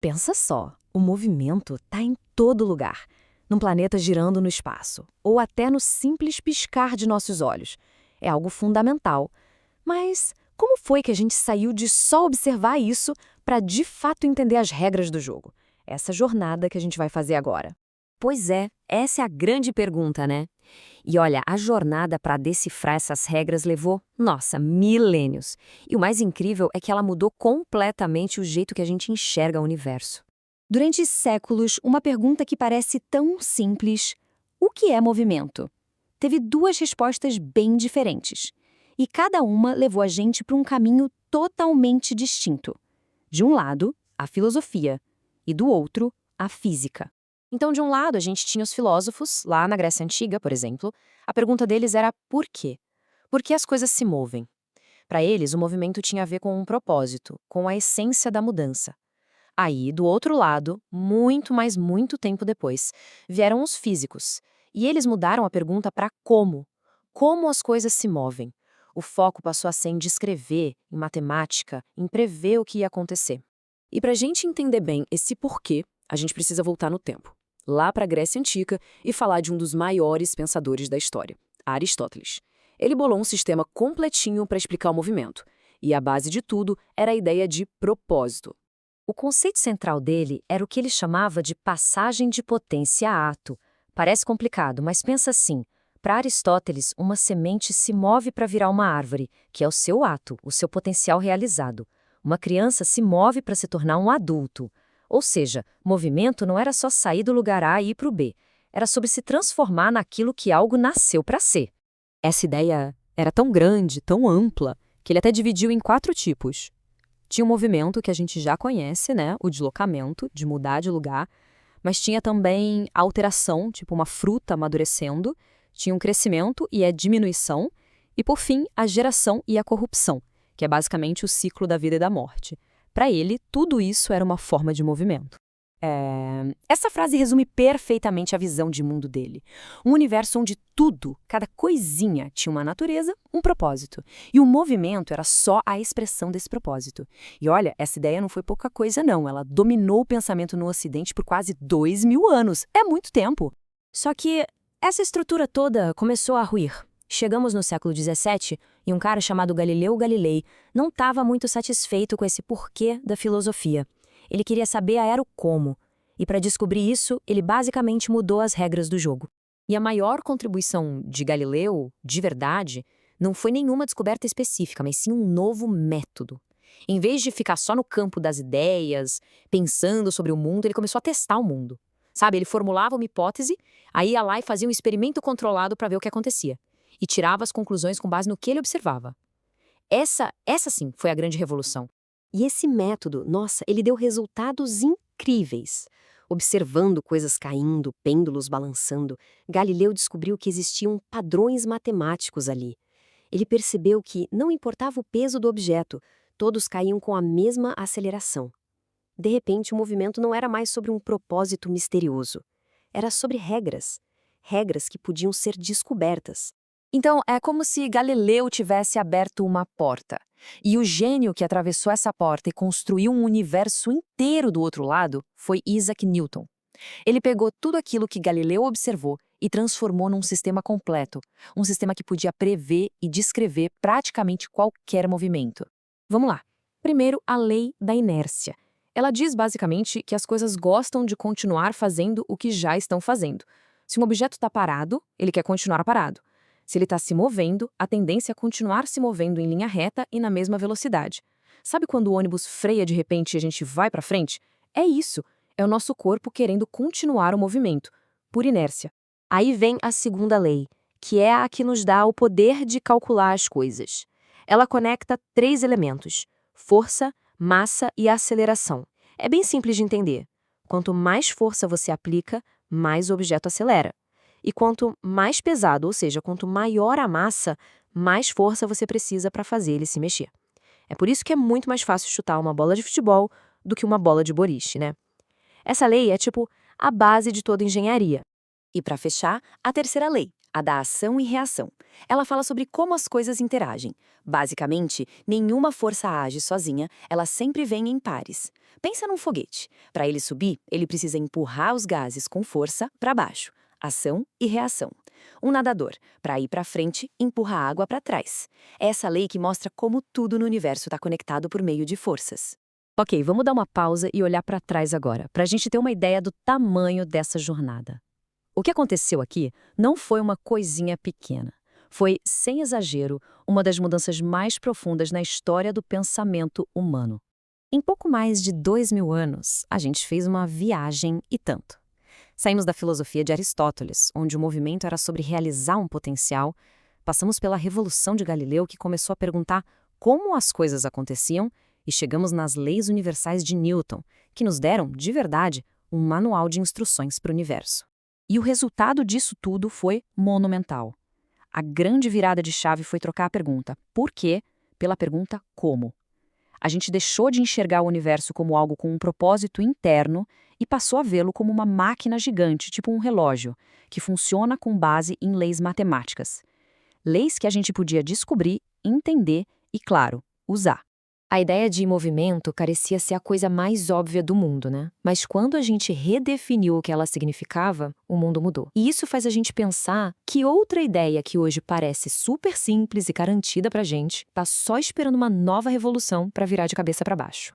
Pensa só, o movimento está em todo lugar, num planeta girando no espaço, ou até no simples piscar de nossos olhos. É algo fundamental. Mas como foi que a gente saiu de só observar isso para de fato entender as regras do jogo? Essa jornada que a gente vai fazer agora. Pois é, essa é a grande pergunta, né? E olha, a jornada para decifrar essas regras levou, nossa, milênios. E o mais incrível é que ela mudou completamente o jeito que a gente enxerga o universo. Durante séculos, uma pergunta que parece tão simples: o que é movimento? Teve duas respostas bem diferentes. E cada uma levou a gente para um caminho totalmente distinto. De um lado, a filosofia, e do outro, a física. Então, de um lado, a gente tinha os filósofos, lá na Grécia Antiga, por exemplo. A pergunta deles era por quê? Por que as coisas se movem? Para eles, o movimento tinha a ver com um propósito, com a essência da mudança. Aí, do outro lado, muito tempo depois, vieram os físicos. E eles mudaram a pergunta para como. Como as coisas se movem? O foco passou a ser em descrever, em matemática, em prever o que ia acontecer. E para a gente entender bem esse porquê, a gente precisa voltar no tempo, lá para a Grécia Antiga, e falar de um dos maiores pensadores da história, Aristóteles. Ele bolou um sistema completinho para explicar o movimento. E a base de tudo era a ideia de propósito. O conceito central dele era o que ele chamava de passagem de potência a ato. Parece complicado, mas pensa assim. Para Aristóteles, uma semente se move para virar uma árvore, que é o seu ato, o seu potencial realizado. Uma criança se move para se tornar um adulto. Ou seja, movimento não era só sair do lugar A e ir para o B. Era sobre se transformar naquilo que algo nasceu para ser. Essa ideia era tão grande, tão ampla, que ele até dividiu em 4 tipos. Tinha um movimento que a gente já conhece, né? O deslocamento, de mudar de lugar. Mas tinha também a alteração, tipo uma fruta amadurecendo. Tinha um crescimento e a diminuição. E, por fim, a geração e a corrupção, que é basicamente o ciclo da vida e da morte. Para ele, tudo isso era uma forma de movimento. Essa frase resume perfeitamente a visão de mundo dele. Um universo onde tudo, cada coisinha, tinha uma natureza, um propósito. E o movimento era só a expressão desse propósito. E olha, essa ideia não foi pouca coisa não. Ela dominou o pensamento no Ocidente por quase 2000 anos. É muito tempo. Só que essa estrutura toda começou a ruir. Chegamos no século XVII e um cara chamado Galileu Galilei não estava muito satisfeito com esse porquê da filosofia. Ele queria saber era o como. E para descobrir isso, ele basicamente mudou as regras do jogo. E a maior contribuição de Galileu, de verdade, não foi nenhuma descoberta específica, mas sim um novo método. Em vez de ficar só no campo das ideias, pensando sobre o mundo, ele começou a testar o mundo. Sabe, ele formulava uma hipótese, aí ia lá e fazia um experimento controlado para ver o que acontecia. E tirava as conclusões com base no que ele observava. Essa sim foi a grande revolução. E esse método, nossa, ele deu resultados incríveis. Observando coisas caindo, pêndulos balançando, Galileu descobriu que existiam padrões matemáticos ali. Ele percebeu que não importava o peso do objeto, todos caíam com a mesma aceleração. De repente, o movimento não era mais sobre um propósito misterioso. Era sobre regras. Regras que podiam ser descobertas. Então, é como se Galileu tivesse aberto uma porta. E o gênio que atravessou essa porta e construiu um universo inteiro do outro lado foi Isaac Newton. Ele pegou tudo aquilo que Galileu observou e transformou num sistema completo, um sistema que podia prever e descrever praticamente qualquer movimento. Vamos lá. Primeiro, a lei da inércia. Ela diz basicamente que as coisas gostam de continuar fazendo o que já estão fazendo. Se um objeto está parado, ele quer continuar parado. Se ele está se movendo, a tendência é continuar se movendo em linha reta e na mesma velocidade. Sabe quando o ônibus freia de repente e a gente vai para frente? É isso. É o nosso corpo querendo continuar o movimento, por inércia. Aí vem a segunda lei, que é a que nos dá o poder de calcular as coisas. Ela conecta 3 elementos: força, massa e aceleração. É bem simples de entender. Quanto mais força você aplica, mais o objeto acelera. E quanto mais pesado, ou seja, quanto maior a massa, mais força você precisa para fazer ele se mexer. É por isso que é muito mais fácil chutar uma bola de futebol do que uma bola de boliche, né? Essa lei é tipo a base de toda engenharia. E para fechar, a terceira lei, A da ação e reação. Ela fala sobre como as coisas interagem. Basicamente, nenhuma força age sozinha, ela sempre vem em pares. Pensa num foguete. Para ele subir, ele precisa empurrar os gases com força para baixo. Ação e reação. Um nadador, para ir para frente, empurra a água para trás. É essa lei que mostra como tudo no universo está conectado por meio de forças. Ok, vamos dar uma pausa e olhar para trás agora, para a gente ter uma ideia do tamanho dessa jornada. O que aconteceu aqui não foi uma coisinha pequena. Foi, sem exagero, uma das mudanças mais profundas na história do pensamento humano. Em pouco mais de 2000 anos, a gente fez uma viagem e tanto. Saímos da filosofia de Aristóteles, onde o movimento era sobre realizar um potencial, passamos pela Revolução de Galileu, que começou a perguntar como as coisas aconteciam, e chegamos nas leis universais de Newton, que nos deram, de verdade, um manual de instruções para o universo. E o resultado disso tudo foi monumental. A grande virada de chave foi trocar a pergunta "por quê?" pela pergunta "como?". A gente deixou de enxergar o universo como algo com um propósito interno e passou a vê-lo como uma máquina gigante, tipo um relógio, que funciona com base em leis matemáticas. Leis que a gente podia descobrir, entender e, claro, usar. A ideia de movimento parecia ser a coisa mais óbvia do mundo, né? Mas quando a gente redefiniu o que ela significava, o mundo mudou. E isso faz a gente pensar que outra ideia que hoje parece super simples e garantida pra gente, tá só esperando uma nova revolução para virar de cabeça para baixo.